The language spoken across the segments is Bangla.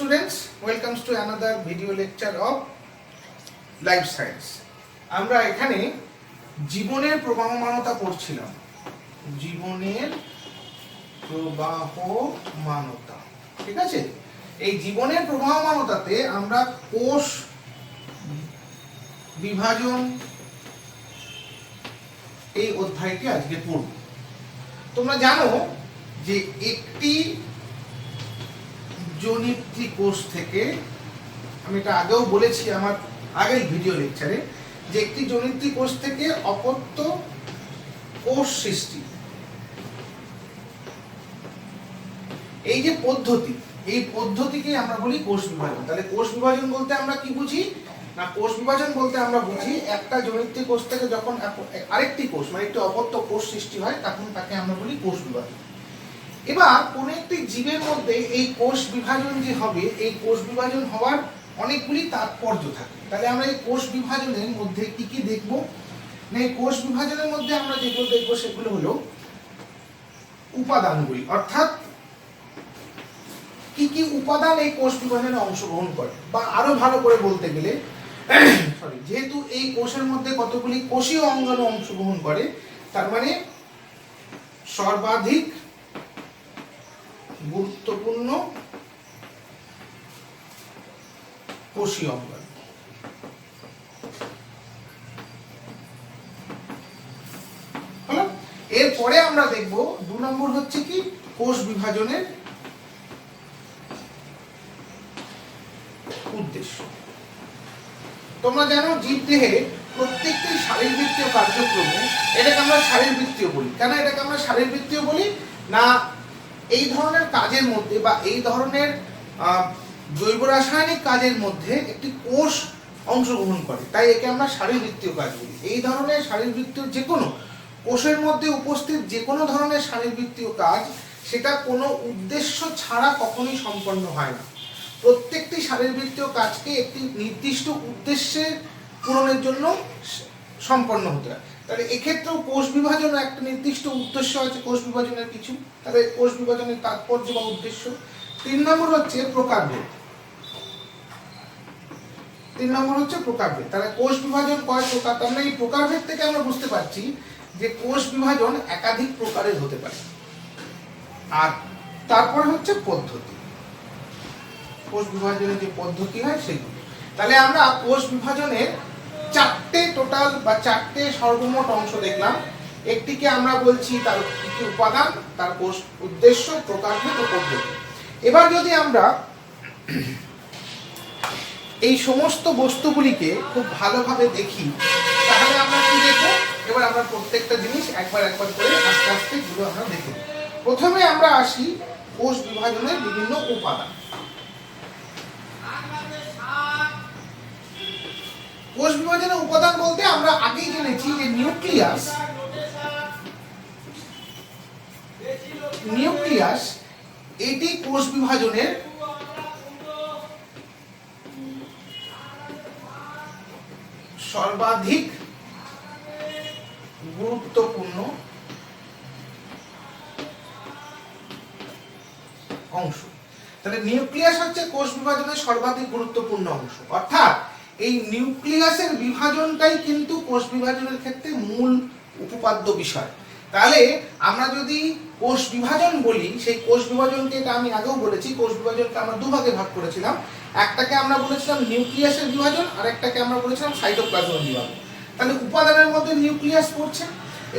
students, welcome to another video lecture of life science. আমরা এখানে জীবনের প্রবাহমানতা পড়ছিলাম। জীবনের প্রবাহমানতা, ঠিক আছে? এই জীবনের প্রবাহমানতাতে আমরা কোষ বিভাজন এই অধ্যায়টি আজকে পড়ব। তোমরা জানো যে একটি জনিত্রী কোষ থেকে, আমি এটা আগেও বলেছি আমার আগের ভিডিও লেকচারে, যে একটি জনিত্রী কোষ থেকে অপত্য কোষ সৃষ্টি, এই যে পদ্ধতি, এই পদ্ধতিকে আমরা বলি কোষ বিভাজন। তাহলে কোষ বিভাজন বলতে আমরা কি বুঝি না, কোষ বিভাজন বলতে আমরা বুঝি একটা জনিত্রী কোষ থেকে যখন আরেকটি কোষ মানে একটি অপত্য কোষ সৃষ্টি হয় তখন তাকে আমরা বলি কোষ বিভাজন। এবার কোন একটি জীবের মধ্যে এই কোষ বিভাজন যে হবে, এই কোষ বিভাজন হওয়ার অনেকগুলি তাৎপর্য থাকে। তাহলে আমরা এই কোষ বিভাজনের মধ্যে কি কি দেখব না, এই কোষ বিভাজনের মধ্যে আমরা যেগুলো দেখবো সেগুলো হলো উপাদানগুলি, অর্থাৎ কি কি উপাদান এই কোষ বিভাজনে অংশগ্রহণ করে, বা আরো ভালো করে বলতে গেলে যেহেতু এই কোষের মধ্যে কতগুলি কোষীয় অঙ্গাণু অংশগ্রহণ করে, তার মানে সর্বাধিক গুরুত্বপূর্ণ কোষীয় অঙ্গাণু। হলো, এরপরে আমরা দেখব 2 নম্বর হচ্ছে কি কোষ বিভাজনের উদ্দেশ্য। তোমরা জানো জীবদেহে প্রত্যেকটি শারীরবৃত্তীয় কার্যক্রমে, এটাকে আমরা শারীরবৃত্তীয় বলি। কেন এটাকে আমরা শারীরবৃত্তীয় বলি না, এই ধরনের কাজের মধ্যে বা এই ধরনের জৈব রাসায়নিক কাজের মধ্যে একটি কোষ অংশগ্রহণ করে, তাই একে আমরা শারীরবৃত্তীয় কাজ বলি। এই ধরনের শারীরবৃত্তীয় যে কোনো কোষের মধ্যে উপস্থিত যে কোনো ধরনের শারীরবৃত্তীয় কাজ, সেটা কোনো উদ্দেশ্য ছাড়া কখনোই সম্পন্ন হয় না। প্রত্যেকটি শারীরবৃত্তীয় কাজকে একটি নির্দিষ্ট উদ্দেশ্যের পূরণের জন্য সম্পন্ন হতে হয়। তাহলে এক্ষেত্রেও কোষ বিভাজনের একটা নির্দিষ্ট উদ্দেশ্য আছে, কোষ বিভাজনের কিছু, তাহলে কোষ বিভাজনের তাৎপর্য বা উদ্দেশ্য। 3 নম্বর হচ্ছে প্রকারভেদ। 3 নম্বর হচ্ছে প্রকারভেদ। তাহলে কোষ বিভাজন কয় প্রকার, তাহলে এই প্রকারভেদ থেকে আমরা বুঝতে পারছি যে কোষ বিভাজন একাধিক প্রকারের হতে পারে। আর তারপরে হচ্ছে পদ্ধতি, কোষ বিভাজনের যে পদ্ধতি হয় সেগুলো। তাহলে আমরা কোষ বিভাজনের 4টে টোটাল বা 4টে সর্বমোট অংশ দেখলাম। একটিকে আমরা বলছি তার কি উপাদান, তার কোষ উদ্দেশ্য, প্রকারভেদ ও পদ্ধতি। এবার যদি আমরা এই সমস্ত বস্তুগুলিকে খুব ভালোভাবে দেখি, তাহলে আমরা কি দেখব, এবার আমরা প্রত্যেকটা জিনিস একবার একবার করে আস্তে আস্তে গুলো আমরা দেখব। প্রথমে আমরা আসি কোষ বিভাজনের বিভিন্ন উপাদান। কোষ বিভাজনের উপাদান বলতে আমরা আগেই জেনেছি যে নিউক্লিয়াস এটি কোষ বিভাজনের সর্বাধিক গুরুত্বপূর্ণ অংশ। তাহলে নিউক্লিয়াস হচ্ছে কোষ বিভাজনের সর্বাধিক গুরুত্বপূর্ণ অংশ, অর্থাৎ এই নিউক্লিয়াসের বিভাজনটাই কিন্তু কোষ বিভাজনের ক্ষেত্রে মূল উপপাদ্য বিষয়। তাহলে আমরা যদি কোষ বিভাজন বলি, সেই কোষ বিভাজনকে, এটা আমি আগেও বলেছি, কোষ বিভাজনকে আমরা দুভাগে ভাগ করেছিলাম। একটাকে আমরা বলেছিলাম নিউক্লিয়াসের বিভাজন, আর একটাকে আমরা বলেছিলাম সাইটোপ্লাজমের বিভাজন। তাহলে উপাদানের মধ্যে নিউক্লিয়াস পড়ছে,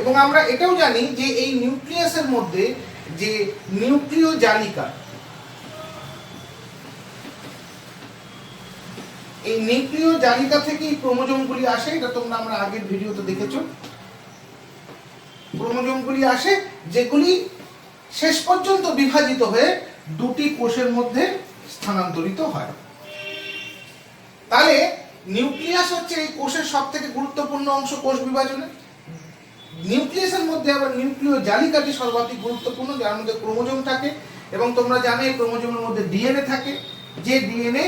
এবং আমরা এটাও জানি যে এই নিউক্লিয়াসের মধ্যে যে নিউক্লিয় জালিকা, এই নিউক্লিয় জালিকা থেকে এই ক্রোমোজোমগুলি আসে। এটা তোমরা আমরা আগের ভিডিওতে দেখেছো। ক্রোমোজোমগুলি আসে যেগুলি শেষ পর্যন্ত বিভাজিত হয়ে দুটি কোষের মধ্যে স্থানান্তরিত হয়। তাহলে নিউক্লিয়াস হচ্ছে এই কোষের সবথেকে গুরুত্বপূর্ণ অংশ কোষ বিভাজনে। নিউক্লিয়াসের মধ্যে আবার নিউক্লিয় জালিকাটি সর্বাধিক গুরুত্বপূর্ণ, যার মধ্যে ক্রোমোজোম থাকে, এবং তোমরা জানো এই ক্রোমোজোমের মধ্যে ডিএনএ থাকে, যে ডিএনএ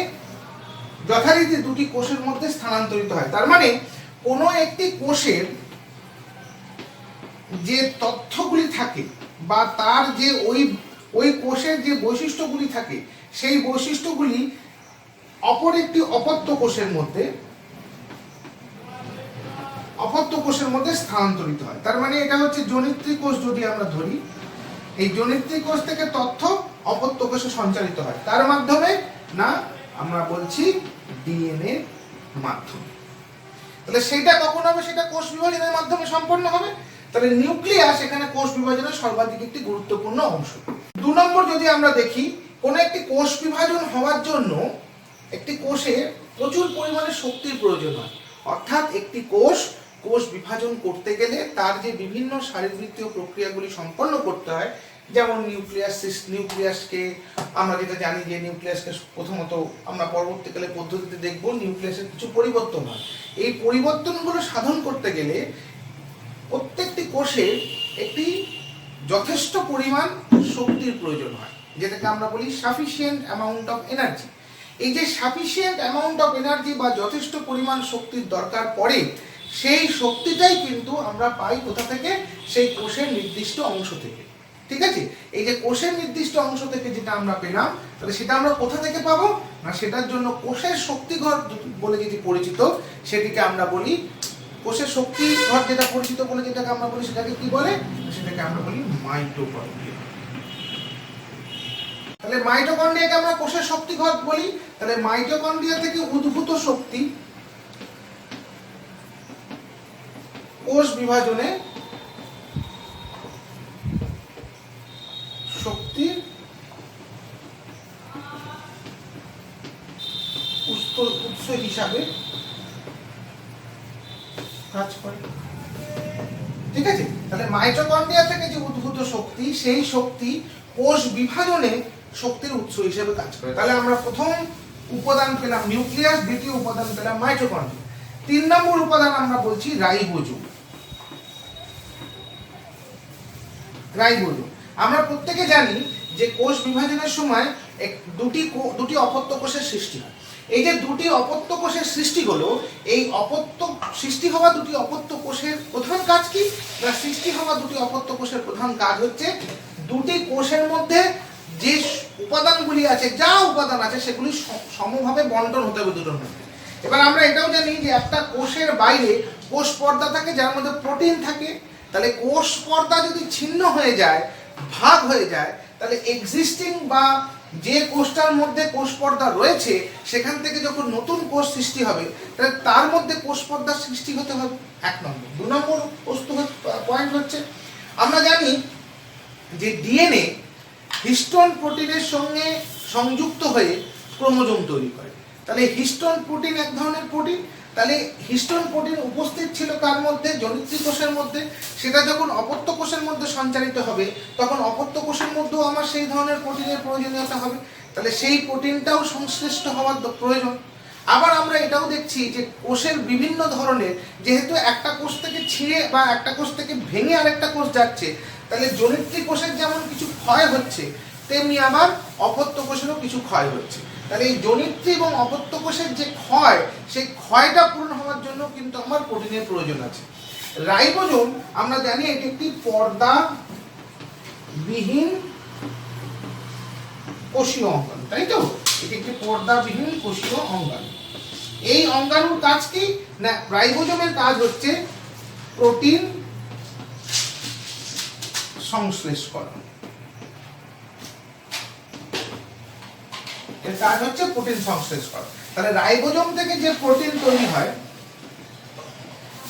যথারীতি দুটি কোষের মধ্যে স্থানান্তরিত হয়। তার মানে কোনো একটি কোষের যে তথ্যগুলি থাকে বা তার যে ওই কোষের যে বৈশিষ্ট্যগুলি থাকে, সেই বৈশিষ্ট্যগুলি অপর একটি অপত্য কোষের মধ্যে স্থানান্তরিত হয়। তার মানে এটা হচ্ছে জনিত্রী কোষ যদি আমরা ধরি, এই জনিত্রী কোষ থেকে তথ্য অপত্য কোষে সঞ্চারিত হয়। তার মাধ্যমে না, আমরা বলছি ডিএনএ মাধ্যমে। তাহলে সেটা কখন হবে? সেটা কোষ বিভাজনের মাধ্যমে সম্পন্ন হবে। তাহলে নিউক্লিয়াস এখানে কোষ বিভাজনের সর্বাধিক একটি গুরুত্বপূর্ণ অংশ। 2 নম্বর যদি আমরা দেখি, কোন একটি কোষ বিভাজন হওয়ার জন্য একটি কোষে প্রচুর পরিমাণে শক্তির প্রয়োজন হয়। অর্থাৎ একটি কোষ বিভাজন করতে গেলে তার যে বিভিন্ন শারীরবৃত্তীয় প্রক্রিয়াগুলি সম্পন্ন করতে হয়, যেমন নিউক্লিয়াসকে আমরা যেটা জানি যে নিউক্লিয়াসকে প্রথমত আমরা পরবর্তীকালে পদ্ধতিতে দেখব নিউক্লিয়াসের কিছু পরিবর্তন হয়। এই পরিবর্তনগুলো সাধন করতে গেলে প্রত্যেকটি কোষে একটি যথেষ্ট পরিমাণ শক্তির প্রয়োজন হয়, যেটাকে আমরা বলি সাফিসিয়েন্ট অ্যামাউন্ট অফ এনার্জি। এই যে সাফিসিয়েন্ট অ্যামাউন্ট অফ এনার্জি বা যথেষ্ট পরিমাণ শক্তির দরকার পড়ে, সেই শক্তিটাই কিন্তু আমরা পাই কোথা থেকে? সেই কোষের নির্দিষ্ট অংশ থেকে। ঠিক আছে, এই যে কোষের নির্দিষ্ট অংশ থেকে যেটা আমরা পেলাম, তাহলে সেটা আমরা কোথা থেকে পাবো? না, সেটার জন্য কোষের শক্তিঘর বলে যেটি পরিচিত, সেটিকে আমরা বলি কোষের শক্তিঘর, যেটা পরিচিত বলে যেটাকে আমরা বলি, সেটাকে কি বলে? সেটাকে আমরা বলি মাইটোকন্ড্রিয়া। তাহলে মাইটোকন্ড্রিয়াকে আমরা কোষের শক্তিঘর বলি। তাহলে মাইটোকন্ড্রিয়া থেকে উদ্ভূত শক্তি কোষ বিভাজনে শক্তির উৎস হিসাবে কাজ করে। ঠিক আছে, তাহলে মাইটোকন্ড্রিয়া থেকে যে উদ্ভূত শক্তি, সেই শক্তি কোষ বিভাজনে শক্তির উৎস হিসেবে কাজ করে। তাহলে আমরা প্রথম উপাদান পেলাম নিউক্লিয়াস, দ্বিতীয় উপাদান পেলাম মাইটোকন্ড্রিয়া। 3 নম্বর উপাদান আমরা বলছি রাইবোজোম। আমরা প্রত্যেকে জানি যে কোষ বিভাজনের সময় দুটি অপত্য কোষের সৃষ্টি হয়। এই যে দুটি অপত্য কোষের সৃষ্টি হলো, এই সৃষ্টি হওয়া দুটি অপত্য কোষের প্রধান কাজ কি? না, সৃষ্টি হওয়া দুটি অপত্য কোষের প্রধান কাজ হচ্ছে দুটি কোষের মধ্যে যে উপাদানগুলি আছে, যা উপাদান আছে, সেগুলি সমভাবে বন্টন হতে হবে দুটোর মধ্যে। এবার আমরা এটাও জানি যে একটা কোষের বাইরে কোষ পর্দা থাকে, যার মধ্যে প্রোটিন থাকে। তাহলে কোষ পর্দা যদি ছিন্ন হয়ে যায়, ভাগ হয়ে যায়, তাহলে এক্সিস্টিং বা যে কোষটার মধ্যে কোষ পর্দা রয়েছে, সেখান থেকে যখন নতুন কোষ সৃষ্টি হবে, তাহলে তার মধ্যে কোষ পর্দার সৃষ্টি হতে হবে। 1 নম্বর। 2 নম্বর পয়েন্ট হচ্ছে, আমরা জানি যে ডিএনএ হিস্টোন প্রোটিনের সঙ্গে সংযুক্ত হয়ে ক্রোমোজোম তৈরি করে। তাহলে হিস্টোন প্রোটিন এক ধরনের প্রোটিন। তাহলে হিস্টোন প্রোটিন উপস্থিত ছিল কার মধ্যে? জনিত্রী কোষের মধ্যে। সেটা যখন অপত্য কোষের মধ্যে সঞ্চারিত হবে, তখন অপত্য কোষের মধ্যেও আমার সেই ধরনের প্রোটিনের প্রয়োজনীয়তা হবে। তাহলে সেই প্রোটিনটাও সংশ্লিষ্ট হওয়ার প্রয়োজন। আবার আমরা এটাও দেখছি যে কোষের বিভিন্ন ধরনের, যেহেতু একটা কোষ থেকে ছিঁড়ে বা একটা কোষ থেকে ভেঙে আরেকটা কোষ যাচ্ছে, তাহলে জনিত্রী কোষের যেমন কিছু ক্ষয় হচ্ছে, তেমনি আবার অপত্য কোষেরও কিছু ক্ষয় হচ্ছে। তাহলে এই জনিত্রী এবং অপত্য কোষের যে ক্ষয়, সেই ক্ষয়টা পূরণ হওয়ার জন্য কিন্তু আমার প্রোটিনের প্রয়োজন আছে। রাইবোজোম আমরা জানি এটি একটি পর্দাবিহীন কোষীয় অঙ্গাণু, তাই তো? এটি একটি পর্দাবিহীন কোষীয় অঙ্গাণু। এই অঙ্গাণুর কাজ কি? না, রাইবোজোমের কাজ হচ্ছে প্রোটিন সংশ্লেষকরণ। এর কাজ হচ্ছে প্রোটিন সংশ্লেষকরণ। তাহলে রাইবোজোম থেকে যে প্রোটিন তৈরি হয়,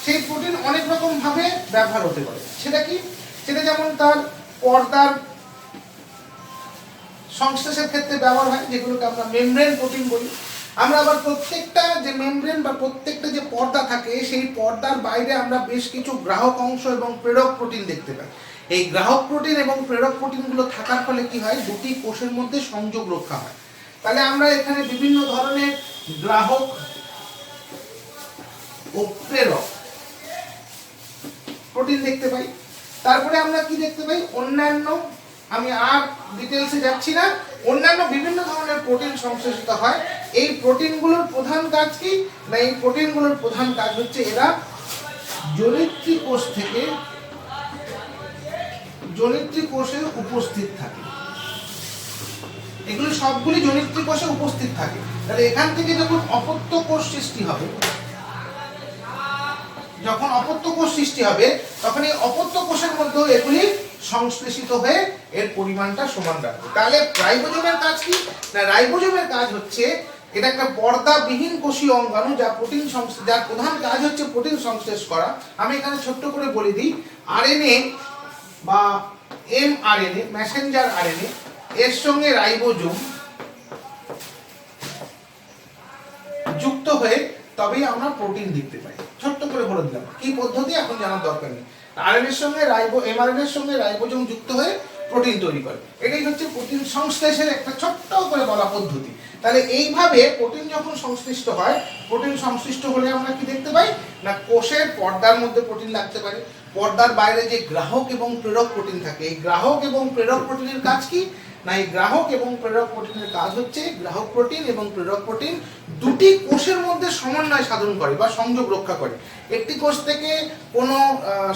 সেই প্রোটিন অনেক রকম ভাবে ব্যবহার হতে পারে। সেটা কি? সেটা যেমন তার পর্দার সংশ্লেষের ক্ষেত্রে ব্যবহার হয়, যেগুলোকে আমরা মেমব্রেন প্রোটিন বলি। আমরা আবার প্রত্যেকটা যে মেমব্রেন বা প্রত্যেকটা যে পর্দা থাকে, সেই পর্দার বাইরে আমরা বেশ কিছু গ্রাহক অংশ এবং প্রেরক প্রোটিন দেখতে পাই। এই গ্রাহক প্রোটিন এবং প্রেরক প্রোটিনগুলো থাকার ফলে কি হয়? দুটি কোষের মধ্যে সংযোগ রক্ষা হয়। তাহলে আমরা এখানে বিভিন্ন ধরনের গ্রাহক ও প্রেরক প্রোটিন দেখতে পাই। তারপরে আমরা কি দেখতে পাই? অন্যান্য, আমি আর ডিটেলসে যাচ্ছি না, অন্যান্য বিভিন্ন ধরনের প্রোটিন সংশ্লেষিত হয়। এই প্রোটিনগুলোর প্রধান কাজ কি? না, এই প্রোটিনগুলোর প্রধান কাজ হচ্ছে এরা জনিত্রী কোষ থেকে জনিত্রী কোষে উপস্থিত থাকে। এগুলি সবগুলি জনিত্রী কোষে উপস্থিত থাকে। তাহলে এখান থেকে যখন অপত্য কোষ সৃষ্টি হবে, যখন অপত্য কোষ সৃষ্টি হবে তখন এই অপত্য কোষের মধ্যেও এগুলি সংশ্লেষিত হয়ে এর পরিমাণটা সমান রাখবে। তাহলে রাইবোজোমের কাজ কি না, রাইবোজোমের কাজ হচ্ছে এটা একটা পর্দাবিহীন কোষীয় অঙ্গাণু যার প্রধান কাজ হচ্ছে প্রোটিন সংশ্লেষ করা। আমি এখানে ছোট্ট করে বলে দিই, আরএনএ বা এমআরএনএ, মেসেঞ্জার আরএনএ, এর সঙ্গে রাইবোজোম যুক্ত হয়ে তবেই আমরা প্রোটিন দেখতে পাই। ছোট্ট করে বলে দিলাম কি পদ্ধতি, এখন জানার দরকার নেই। আরএনএর সঙ্গে এমআরএনএর সঙ্গে রাইবোজোম যুক্ত হয়ে প্রোটিন তৈরি করে, এটাই হচ্ছে প্রোটিন সংশ্লেষের একটা ছোট্ট করে বলা পদ্ধতি। তাহলে এইভাবে প্রোটিন যখন সংশ্লিষ্ট হয়, প্রোটিন সংশ্লিষ্ট হলে আমরা কি দেখতে পাই না, কোষের পর্দার মধ্যে প্রোটিন লাগতে পারে। পর্দার বাইরে যে গ্রাহক এবং প্রেরক প্রোটিন থাকে, এই গ্রাহক এবং প্রেরক প্রোটিনের কাজ কি না, এই গ্রাহক এবং প্রেরক প্রোটিনের কাজ হচ্ছে গ্রাহক প্রোটিন এবং প্রেরক প্রোটিন দুটি কোষের মধ্যে সমন্বয় সাধন করে বা সংযোগ রক্ষা করে। একটি কোষ থেকে কোনো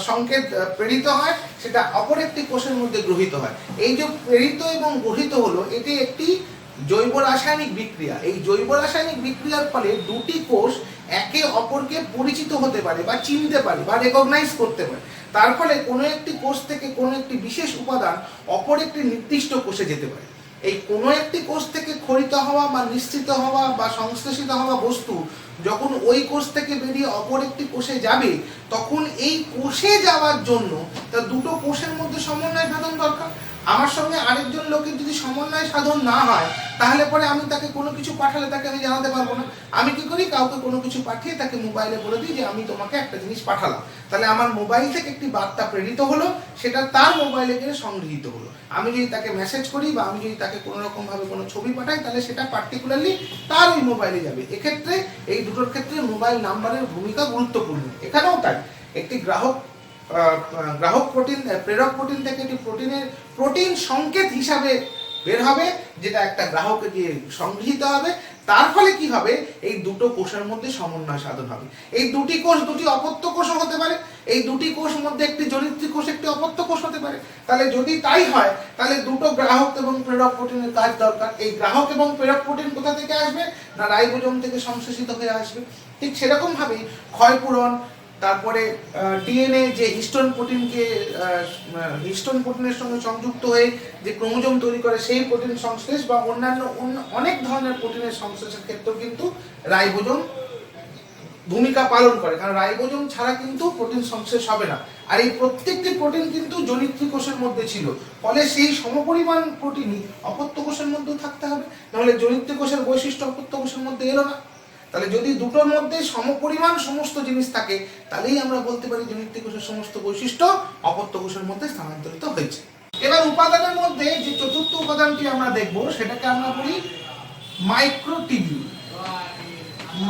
সংকেত প্রেরিত হয়, সেটা অপর একটি কোষের মধ্যে গ্রহীত হয়। এই যে প্রেরিত এবং গ্রহীত হলো, এটি একটি জৈব রাসায়নিক বিক্রিয়া। এই জৈব রাসায়নিক বিক্রিয়ার ফলে দুটি কোষ একে অপরকে পরিচিত হতে পারে বা চিনতে পারে বা রেকগনাইজ করতে পারে। তার ফলে কোনো একটি কোষ থেকে কোনো একটি বিশেষ উপাদান অপর একটি নির্দিষ্ট কোষে যেতে পারে। এই কোনো একটি কোষ থেকে খরিত হওয়া বা নিশ্চিত হওয়া বা সংশ্লেষিত হওয়া বস্তু যখন ওই কোষ থেকে বেরিয়ে অপর একটি কোষে যাবে, তখন এই কোষে যাওয়ার জন্য তার দুটো কোষের মধ্যে সমন্বয় সাধন দরকার। আমার সঙ্গে আরেকজন লোকের যদি সমন্বয় সাধন না হয়, তাহলে পরে আমি তাকে কোনো কিছু পাঠালে তাকে আমি জানাতে পারবো না। আমি কি করি, কাউকে কোনো কিছু পাঠিয়ে তাকে মোবাইলে বলে দিই যে আমি তোমাকে একটা জিনিস পাঠালাম, তাহলে আমার মোবাইল থেকে একটি বার্তা প্রেরিত হলো, সেটা তার মোবাইলে গিয়ে সংগৃহীত হলো। আমি যদি তাকে মেসেজ করি বা আমি যদি তাকে কোনো রকম ভাবে কোনো ছবি পাঠাই, তাহলে সেটা পার্টিকুলারলি তার ওই মোবাইলে যাবে। এক্ষেত্রে এই দুটোর ক্ষেত্রে মোবাইল নাম্বারের ভূমিকা গুরুত্বপূর্ণ। এখানেও তাই, একটি গ্রাহক প্রোটিন প্রেরক প্রোটিন থেকে একটি প্রোটিন সংকেত হিসাবে বের হবে, যেটা একটা গ্রাহকে দিয়ে সংগৃহীত হবে। তার ফলে কি হবে, এই দুটো কোষের মধ্যে সমন্বয় সাধন হবে। এই দুটি কোষ দুটি অপত্য কোষও হতে পারে, এই দুটি কোষ মধ্যে একটি জনিত্রী কোষ একটি অপত্য কোষ হতে পারে। তাহলে যদি তাই হয়, তাহলে দুটো গ্রাহক এবং প্রেরক প্রোটিনের কাজ দরকার। এই গ্রাহক এবং প্রেরক প্রোটিন কোথা থেকে আসবে না, রাইবোজোম থেকে সংশ্লেষিত হয়ে আসবে। ঠিক সেরকম ভাবেই ক্ষয়পূরণ, তারপরে ডিএনএ যে হিস্টোন প্রোটিনের সঙ্গে সংযুক্ত হয়ে যে ক্রোমোজোম তৈরি করে, সেই প্রোটিন সংশ্লেষ বা অন্যান্য অনেক ধরনের প্রোটিনের সংশ্লেষের ক্ষেত্রেও কিন্তু রাইবোজোম ভূমিকা পালন করে। কারণ রাইবোজোম ছাড়া কিন্তু প্রোটিন সংশ্লেষ হবে না। আর এই প্রত্যেকটি প্রোটিন কিন্তু জনিত্রী কোষের মধ্যে ছিল, ফলে সেই সমপরিমাণ প্রোটিনই অপত্য কোষের মধ্যেও থাকতে হবে, নাহলে জনিত্রী কোষের বৈশিষ্ট্য অপত্য কোষের মধ্যে এলো না। তাহলে যদি দুটোর মধ্যে সমপরিমাণ সমস্ত জিনিস থাকে, তাহলেই আমরা বলতে পারি জনিত্রী কোষের সমস্ত বৈশিষ্ট্য অপত্য কোষের মধ্যে স্থানান্তরিত হয়েছে। এবার উপাদানের মধ্যে যে চতুর্থ উপাদানটি আমরা দেখব, সেটাকে আমরা বলি মাইক্রোটিবিউল।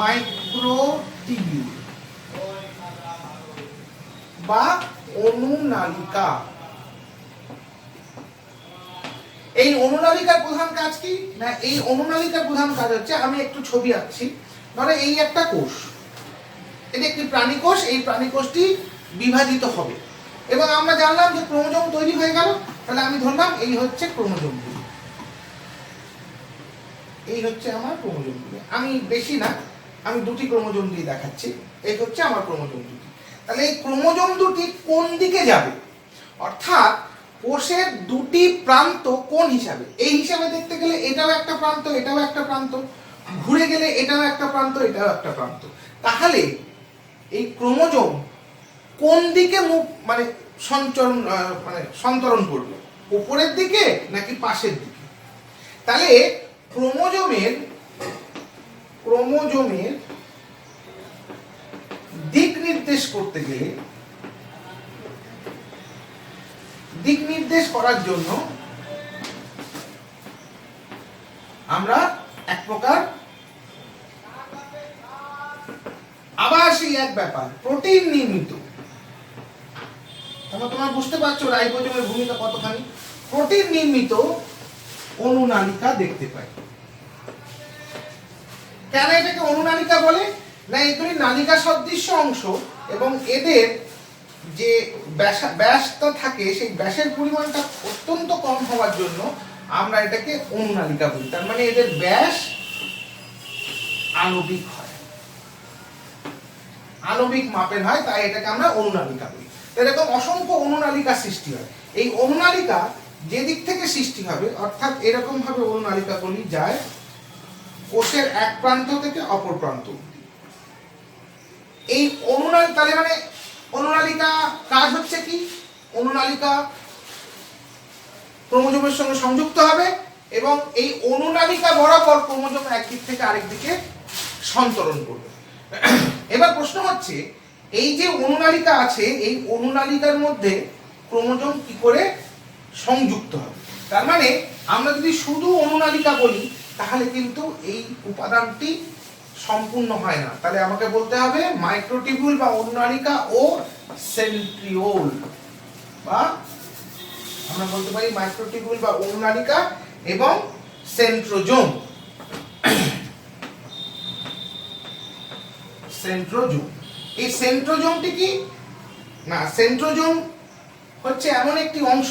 মাইক্রোটিবিউল বা অনুনালিকা। এই অনুনালিকার প্রধান কাজ কি না, এই অনুনালিকার প্রধান কাজ হচ্ছে, আমি একটু ছবি আঁকছি। ধরো এই একটা কোষ, এটি একটি প্রাণী কোষ। এই প্রাণী কোষটি বিভাজিত হবে এবং আমরা জানলাম যে ক্রোমোজোম তৈরি হয়ে গেল। তাহলে আমি ধরলাম এই হচ্ছে ক্রোমোজোমগুলি, এই হচ্ছে আমার ক্রোমোজোমগুলি। আমি বেশি না, আমি দুটি ক্রোমোজোম দিয়ে দেখাচ্ছি। এই হচ্ছে আমার ক্রোমোজোম দুটি। তাহলে এই ক্রোমোজোম দুটি কোন দিকে যাবে, অর্থাৎ কোষের দুটি প্রান্ত কোন হিসাবে, এই হিসাবে দেখতে গেলে এটাও একটা প্রান্ত, এটাও একটা প্রান্ত, ঘুরে গেলে এটাও একটা প্রান্ত, এটাও একটা প্রান্ত। তাহলে এই ক্রোমোজোম কোন দিকে মুখ মানে সঞ্চরণ করবে, উপরের দিকে নাকি পাশের দিকে? তাহলে ক্রোমোজোমের দিক নির্দেশ করতে গেলে, দিক নির্দেশ করার জন্য আমরা এক প্রকার আবার সেই এক ব্যাপার, প্রোটিন নির্মিত। তোমরা বুঝতে পারছো রাইবোজোমের ভূমিকা কতখানি। প্রোটিন নির্মিত অনুনালিকা দেখতে পাই। কেন এটাকে অনুনালিকা বলে না, এগুলি নালিকা সদৃশ্য অংশ এবং এদের যে ব্যাসটা থাকে, সেই ব্যাসের পরিমাণটা অত্যন্ত কম হওয়ার জন্য আমরা এটাকে অনুনালিকা বলি। তার মানে এদের ব্যাস আণবিক হয়, আণবিক মাপের হয়, তাই এটাকে আমরা অনুনালিকা বলি। এরকম অসংখ্য অনুনালিকা সৃষ্টি হয়। এই অনুনালিকা যে দিক থেকে সৃষ্টি হবে, অর্থাৎ এরকম ভাবে অনুনালিকাগুলি যায় কোষের এক প্রান্ত থেকে অপর প্রান্ত। এই অনুনালিকা তাহলে মানে অনুনালিকা কাজ হচ্ছে কি, অনুনালিকা ক্রোমোজোমের সঙ্গে সংযুক্ত হবে এবং এই অনুনালিকা বরাবর ক্রোমোজোম একদিক থেকে আরেক দিকে সন্তরণ করবে। এবার প্রশ্ন হচ্ছে এই যে অনুনালিকা আছে, এই অনুনালিকার মধ্যে ক্রোমোজোম কি করে সংযুক্ত হবে। তার মানে আমরা যদি শুধু অনুনালিকা বলি তাহলে কিন্তু এই উপাদানটি সম্পূর্ণ হয় না। তাহলে আমাকে বলতে হবে মাইক্রোটিবিউল বা অনুনালিকা ও সেন্ট্রিওল, বা আমরা বলতে পারি মাইক্রোটিবিউল বা অনুনালিকা এবং সেন্ট্রোজোম। সেন্ট্রোজোম, এই সেন্ট্রোজোমটি কি না, সেন্ট্রোজোম হচ্ছে এমন একটি অংশ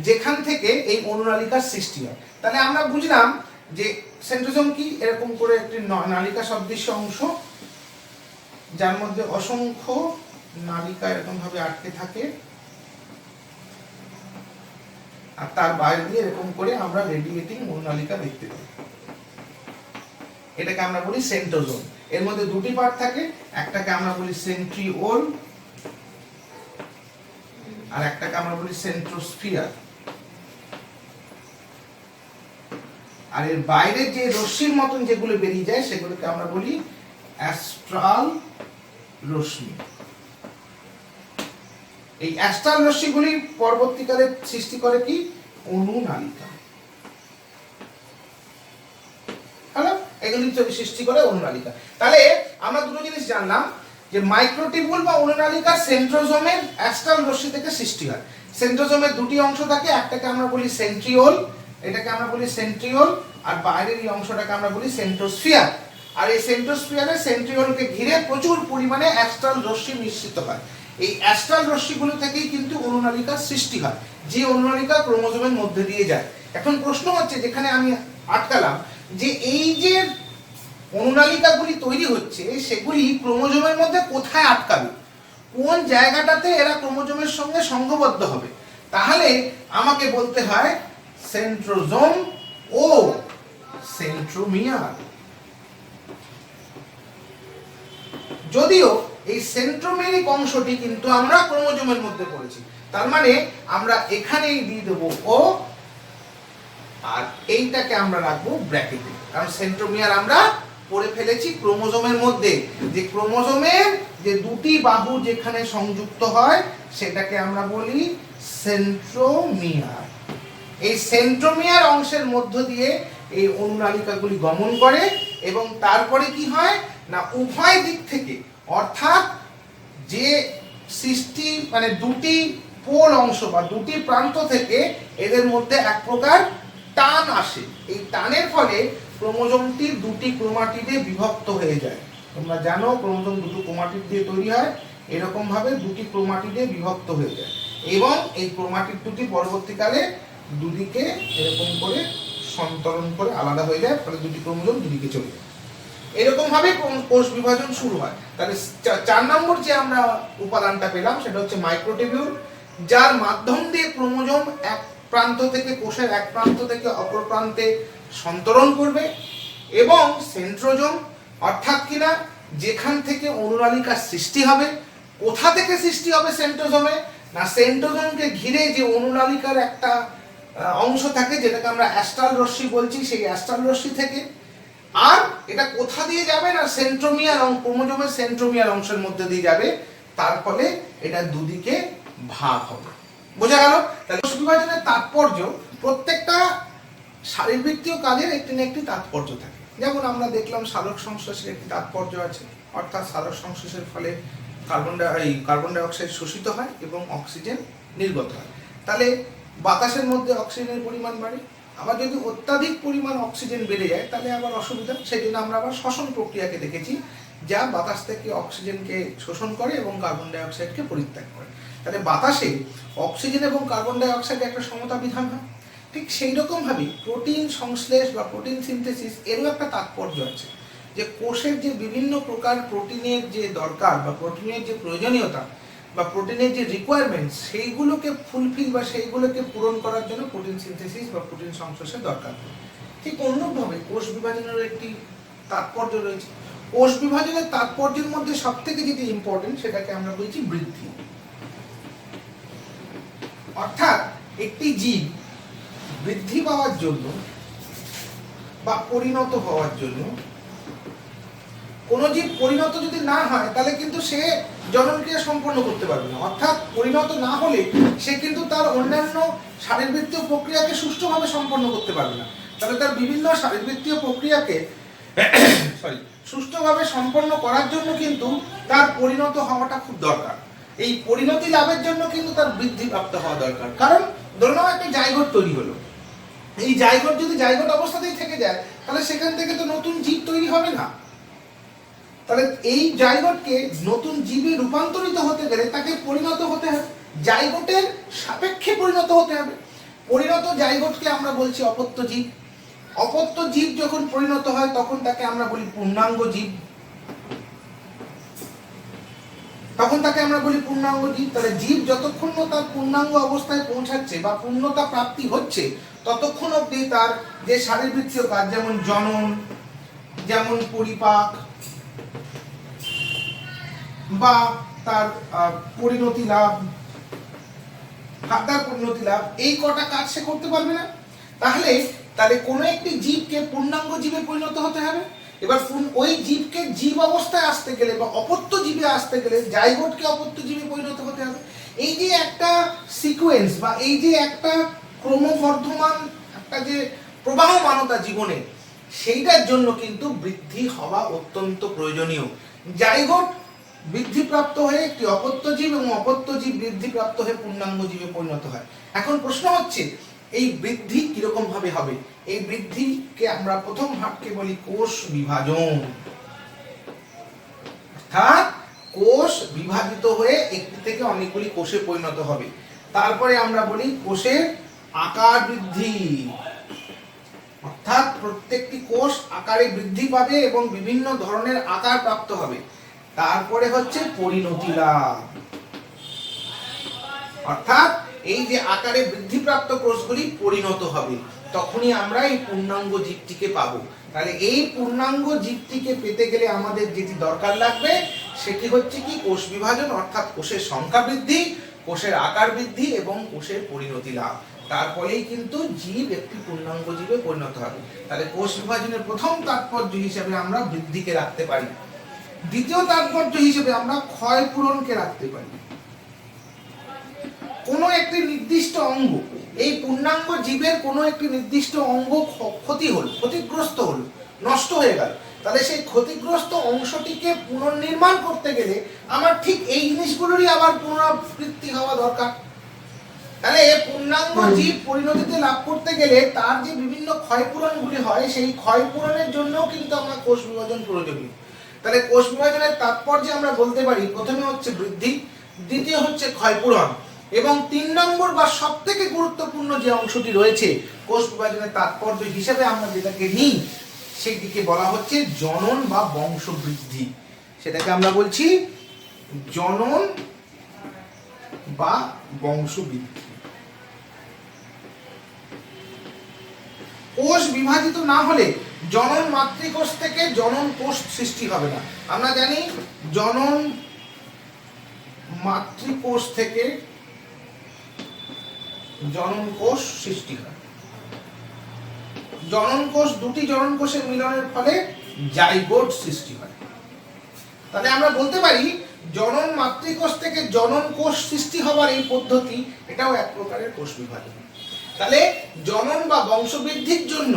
যেখান থেকে এই অনুনালিকার সৃষ্টি হয়। তাহলে আমরা বুঝলাম যে সেন্ট্রোজোম কি, এরকম করে একটি নালিকা সদৃশ্য অংশ যার মধ্যে অসংখ্য নালিকা এরকম ভাবে আটকে থাকে, আর তার বাইরে দিয়ে এরকম করে আমরা রেডিয়েটিং অনুনালিকা দেখতে পাই। এটাকে আমরা বলি সেন্ট্রোজোম। এর মধ্যে দুটি পার্ট থাকে, একটাকে আমরা বলি সেন্ট্রিওল আর একটাকে আমরা বলি সেন্ট্রোস্ফিয়ার। আর এর বাইরে যে রশ্মির মতন যেগুলো বেরিয়ে যায় সেগুলোকে আমরা বলি অ্যাস্ট্রাল রশ্মি। এই অ্যাস্ট্রাল রশ্মিগুলি পরবর্তীকালে সৃষ্টি করে কি, অনুনালিকা। হ্যালো, এগুলি সৃষ্টি করে অনুনালিকা। তাহলে আমরা দুটো জিনিস জানলাম যে মাইক্রোটিবিউল বা অনুনালিকা সেন্ট্রোজোমের অ্যাস্ট্রাল রশ্মি থেকে সৃষ্টি হয়। সেন্ট্রোজোমের দুটি অংশ থাকে, একটাকে আমরা বলি সেন্ট্রিওল, এটাকে আমরা বলি সেন্ট্রিওল, আর বাইরের এই অংশটাকে আমরা বলি সেন্ট্রোস্ফিয়ার। আর এই সেন্ট্রোস্ফিয়ারে সেন্ট্রিওলকে ঘিরে প্রচুর পরিমাণে অ্যাস্ট্রাল রশ্মি মিশ্রিত হয়। এই অ্যাস্ট্রাল রশ্মিগুলো থেকেই কিন্তু অনুনালিকার সৃষ্টি হয়, যে অনুনালিকা ক্রোমোজোমের মধ্যে দিয়ে যায়। এখন প্রশ্ন হচ্ছে, যেখানে আমি আটকালাম, যে এই যে অনুনালিকাগুলি তৈরি হচ্ছে সেগুলি ক্রোমোজোমের মধ্যে কোথায় আটকাবে, কোন জায়গাটাতে এরা ক্রোমোজোমের সঙ্গে সংঘবদ্ধ হবে। তাহলে আমাকে বলতে হয় সেন্ট্রোজোম ও সেন্ট্রোমিয়ার। যদিও এই সেন্ট্রোমেরিক অংশটি কিন্তু আমরা ক্রোমোজোমের মধ্যে পড়েছি, তার মানে আমরা এখানেই দিয়ে দেবো ও, আর এইটাকে আমরা রাখবো ব্র্যাকেটে, কারণ সেন্ট্রোমিয়ার আমরা পড়ে ফেলেছি ক্রোমোজোমের মধ্যে। যে ক্রোমোজোমের যে দুটি বাহু যেখানে সংযুক্ত হয় সেটাকে আমরা বলি সেন্ট্রোমিয়ার। এই সেন্ট্রোমিয়ার অংশের মধ্য দিয়ে এই অনুনালিকাগুলি গমন করে এবং তারপরে কি হয় না, উভয় দিক থেকে, অর্থাৎ যে সৃষ্টি মানে দুটি পোল অংশ বা দুটি প্রান্ত থেকে এদের মধ্যে এক প্রকার টান আসে। এই টানের ফলে ক্রোমোজোমটি দুটি ক্রোমাটিডে বিভক্ত হয়ে যায়। তোমরা জানো ক্রোমোজোম দুটো ক্রোমাটিড দিয়ে তৈরি হয়, এরকম ভাবে দুটি ক্রোমাটিডে বিভক্ত হয়ে যায় এবং এই ক্রোমাটিড দুটি পরবর্তীকালে দুদিকে এরকম করে সন্তরণ করে আলাদা হয়ে যায়, ফলে দুটি ক্রোমোজোম দুদিকে চলে যায়। এরকম ভাবে কোষ বিভাজন শুরু হয়। তাহলে 4 নম্বর যে আমরা উপাদানটা পেলাম সেটা হচ্ছে মাইক্রোটিবিউল, যার মাধ্যম দিয়ে ক্রোমোজোম এক প্রান্ত থেকে, কোষের এক প্রান্ত থেকে অপর প্রান্তে সন্তরণ করবে, এবং সেন্ট্রোজোম অর্থাৎ কিনা যেখান থেকে অনুনালিকার সৃষ্টি হবে। কোথা থেকে সৃষ্টি হবে সেন্ট্রোজোমে না, সেন্ট্রোজোমকে ঘিরে যে অনুনালিকার একটা অংশ থাকে যেটাকে আমরা অ্যাস্ট্রাল রশ্মি বলছি, সেই অ্যাস্ট্রাল রশ্মি থেকে। আর এটা কোথা দিয়ে যাবে না, সেন্ট্রোমিয়ার ক্রোমোজোমের সেন্ট্রোমিয়ার অংশের মধ্যে দিয়ে যাবে, তার ফলে এটা দুদিকে ভাগ হবে। বোঝা গেল? তাহলে কোষ বিভাজনের তাৎপর্য, প্রত্যেকটা শারীরবৃত্তীয় কাজের একটি না একটি তাৎপর্য থাকে। যেমন আমরা দেখলাম সালোক সংশ্লেষের একটি তাৎপর্য আছে, অর্থাৎ সালোক সংশ্লেষের ফলে কার্বন ডাই অক্সাইড শোষিত হয় এবং অক্সিজেন নির্গত হয়। তাহলে বাতাসের মধ্যে অক্সিজেনের পরিমাণ বাড়ে, আবার যদি অত্যাধিক পরিমাণ অক্সিজেন বেড়ে যায় তাহলে আবার অসুবিধা। সেই জন্য আমরা আবার শ্বসন প্রক্রিয়াকে দেখেছি, যা বাতাস থেকে অক্সিজেনকে শোষণ করে এবং কার্বন ডাই অক্সাইডকে পরিত্যাগ করে। তাহলে বাতাসে অক্সিজেন এবং কার্বন ডাই অক্সাইড একটা সমতা বিধান হয়। ঠিক সেই রকম ভাবে প্রোটিন সংশ্লেষ বা প্রোটিন সিনথেসিস এরও একটা তাৎপর্য আছে, যে কোষের যে বিভিন্ন প্রকার প্রোটিনের যে দরকার বা প্রোটিনের যে প্রয়োজনীয়তা বা প্রোটিনের যে রিকোয়ারমেন্টস, সেইগুলোকে ফুলফিল বা সেইগুলোকে পূরণ করার জন্য প্রোটিন সিনথেসিস বা প্রোটিন সংশ্লেষের দরকার। ঠিক অন্যভাবে কোষ বিভাজনের একটি তাৎপর্য রয়েছে। কোষ বিভাজনের তাৎপর্যের মধ্যে সব থেকে যেটি ইম্পর্টেন্ট সেটাকে আমরা বলছি বৃদ্ধি। অর্থাৎ একটি জীব বৃদ্ধি পাওয়ার জন্য বা পরিণত হওয়ার জন্য, কোন জীব পরিণত যদি না হয় তাহলে কিন্তু সে জননক্রিয়া সম্পন্ন করতে পারবে না। অর্থাৎ পরিণত না হলে সে কিন্তু তার অন্যান্য শারীরবৃত্তীয় প্রক্রিয়াকে সুষ্ঠুভাবে সম্পন্ন করতে পারবে না। তাহলে তার বিভিন্ন শারীরবৃত্তীয় প্রক্রিয়াকে সুষ্ঠুভাবে সম্পন্ন করার জন্য কিন্তু তার পরিণত হওয়াটা খুব দরকার। এই পরিণতি লাভের জন্য কিন্তু তার বৃদ্ধি প্রাপ্ত হওয়া দরকার। কারণ ধরে নাও একটা জাইগোট তৈরি হলো, এই জাইগোট যদি জাইগোট অবস্থাতেই থেকে যায় তাহলে সেখান থেকে তো নতুন জীব তৈরি হবে না। তাহলে এই জাইগোটকে নতুন জীবে রূপান্তরিত হতে গেলে তাকে পরিণত হতে হবে, জাইগোটের সাপেক্ষে পরিণত হতে হবে। পরিণত জাইগোটকে আমরা বলছি অপত্য জীব। অপত্য জীব যখন পরিণত হয় তখন তাকে আমরা বলি পূর্ণাঙ্গ জীব, তখন তাকে আমরা বলি পূর্ণাঙ্গ জীব। তাহলে জীব যতক্ষণ না তার পূর্ণাঙ্গ অবস্থায় পৌঁছাচ্ছে বা পূর্ণতা প্রাপ্তি হচ্ছে ততক্ষণ অবধি তার যে শারীরবৃত্তীয় কাজ, যেমন জনন, যেমন পরিপাক বা তার পরিণতি লাভ, তার পরিণতি লাভ, এই কটা কাজ সে করতে পারবে না। তাহলে কোনো একটি জীবকে পূর্ণাঙ্গ জীবে পরিণত হতে হবে। এবার ওই জীবকে জীব অবস্থায় আসতে গেলে বা অপত্য জীবে আসতে গেলে জাইগোটকে অপত্য জীবে পরিণত হতে হবে। এই যে একটা সিকোয়েন্স বা এই যে একটা ক্রমবর্ধমান একটা যে প্রবাহমানতা জীবনে, সেইটার জন্য কিন্তু বৃদ্ধি হওয়া অত্যন্ত প্রয়োজনীয়। জাইগোট বৃদ্ধিপ্রাপ্ত হয়ে একটি অপত্য জীব এবং অপত্য জীব বৃদ্ধিপ্রাপ্ত হয়ে পূর্ণাঙ্গ জীবে পরিণত হয়। এখন প্রশ্ন হচ্ছে এই বৃদ্ধি কিরকম ভাবে হবে? এই বৃদ্ধিকে আমরা প্রথম ভাগকে বলি কোষ বিভাজন। অর্থাৎ কোষ বিভাজিত হয়ে একটি থেকে অনেকগুলি কোষে পরিণত হবে। তারপরে আমরা বলি কোষের আকার বৃদ্ধি, অর্থাৎ প্রত্যেকটি কোষ আকারে বৃদ্ধি পাবে এবং বিভিন্ন ধরনের আকার প্রাপ্ত হবে। তারপরে হচ্ছে পরিণতি লাভ, অর্থাৎ এই যে আকারে বৃদ্ধিপ্রাপ্ত কোষগুলি পরিণত হবে, তখনই আমরা এই পূর্ণাঙ্গ জীবটিকে পাবো। তাহলে এই পূর্ণাঙ্গ জীবটিকে পেতে গেলে আমাদের যেটি দরকার লাগবে সেটি হচ্ছে কি? কোষ বিভাজন, অর্থাৎ কোষের সংখ্যা বৃদ্ধি, কোষের আকার বৃদ্ধি এবং কোষের পরিণতি লাভ। তারপরেই কিন্তু জীব একটি পূর্ণাঙ্গ জীবে পরিণত হবে। তাহলে কোষ বিভাজনের প্রথম তাৎপর্য হিসেবে আমরা বৃদ্ধিকে রাখতে পারি। দ্বিতীয় তাৎপর্য হিসেবে আমরা ক্ষয় পূরণকে রাখতে পারি। কোনো একটি নির্দিষ্ট অঙ্গ, এই পূর্ণাঙ্গ জীবের কোনো একটি নির্দিষ্ট অঙ্গ ক্ষতি হল, ক্ষতিগ্রস্ত হল, নষ্ট হয়ে গেল, তাহলে সেই ক্ষতিগ্রস্ত অংশটিকে পুনর্নির্মাণ করতে গেলে আমার ঠিক এই জিনিসগুলোরই আবার পুনরাবৃত্তি হওয়া দরকার। তাহলে পূর্ণাঙ্গ জীব পরিণতিতে লাভ করতে গেলে তার যে বিভিন্ন ক্ষয়পূরণগুলি হয়, সেই ক্ষয়পূরণের জন্যও কিন্তু আমরা কোষ বিভাজন প্রয়োজনীয়। তাহলে কোষ বিভাজনের তাৎপর্যে আমরা বলতে পারি প্রথমে হচ্ছে বৃদ্ধি, দ্বিতীয় হচ্ছে ক্ষয়পূরণ, এবং ৩ নম্বর বা সব থেকে গুরুত্বপূর্ণ যে অংশটি রয়েছে কোষ বিভাজনের তাৎপর্য হিসেবে আমরা যেটাকে নিই সেটিকে বলা হচ্ছে জনন বা বংশবৃদ্ধি। সেটাকে আমরা বলছি জনন বা বংশবৃদ্ধি। কোষ বিভাজিত না হলে জনন মাতৃকোষ থেকে জনন কোষ সৃষ্টি হবে না। আমরা জানি জনন মাতৃকোষ থেকে জনন কোষ সৃষ্টি হয়। জনন কোষ, দুটি জনন কোষের মিলনের ফলে জাইগোট সৃষ্টি হয়। তাহলে আমরা বলতে পারি জনন মাতৃকোষ থেকে জনন কোষ সৃষ্টি হওয়ার এই পদ্ধতি, এটাও এক প্রকারের কোষ বিভাজন। তাহলে জনন বা বংশবৃদ্ধির জন্য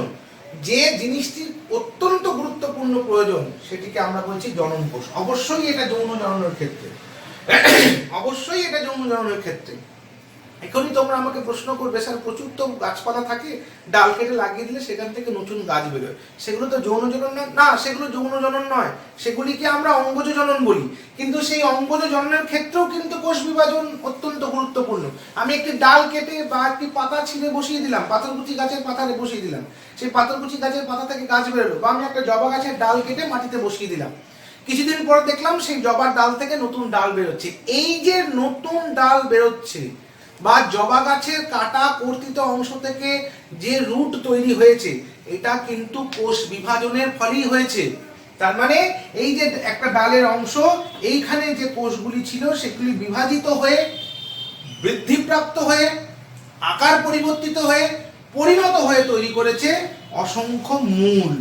যে জিনিসটির অত্যন্ত গুরুত্বপূর্ণ প্রয়োজন সেটিকে আমরা বলছি জনন কোষ। অবশ্যই এটা যৌন জননের ক্ষেত্রে, অবশ্যই এটা যৌন জননের ক্ষেত্রে। এখনই তোমরা আমাকে প্রশ্ন করবে, স্যার প্রচুর তো গাছপালা থাকে, ডাল কেটে লাগিয়ে দিলে সেখান থেকে নতুন গাছ বেরোয়, সেগুলো তো যৌন জনন নয়। না, সেগুলো যৌন জনন নয়, সেগুলিকে আমরা অঙ্গজ জনন বলি। কিন্তু সেই অঙ্গজ জননের ক্ষেত্রেও কিন্তু কোষ বিভাজন অত্যন্ত গুরুত্বপূর্ণ। আমি একটি ডাল কেটে বা একটি পাতা ছিঁড়ে বসিয়ে দিলাম, পাথরকুচি গাছের পাতারে বসিয়ে দিলাম, সেই পাথরকুচি গাছের পাতা থেকে গাছ বেরোলো, বা আমি একটা জবা গাছের ডাল কেটে মাটিতে বসিয়ে দিলাম, কিছুদিন পর দেখলাম সেই জবার ডাল থেকে নতুন ডাল বেরোচ্ছে। এই যে নতুন ডাল বেরোচ্ছে বা জবা গাছের কাটা কর্তিত অংশ থেকে যে রুট তৈরি হয়েছে, এটা কিন্তু কোষ বিভাজনের ফলেই হয়েছে। তার মানে এই যে একটা ডালের অংশ, এইখানে যে কোষগুলি ছিল সেগুলি বিভাজিত হয়ে, বৃদ্ধিপ্রাপ্ত হয়ে, আকার পরিবর্তিত হয়ে, পরিণত হয়ে তৈরি করেছে অসংখ্য মূল।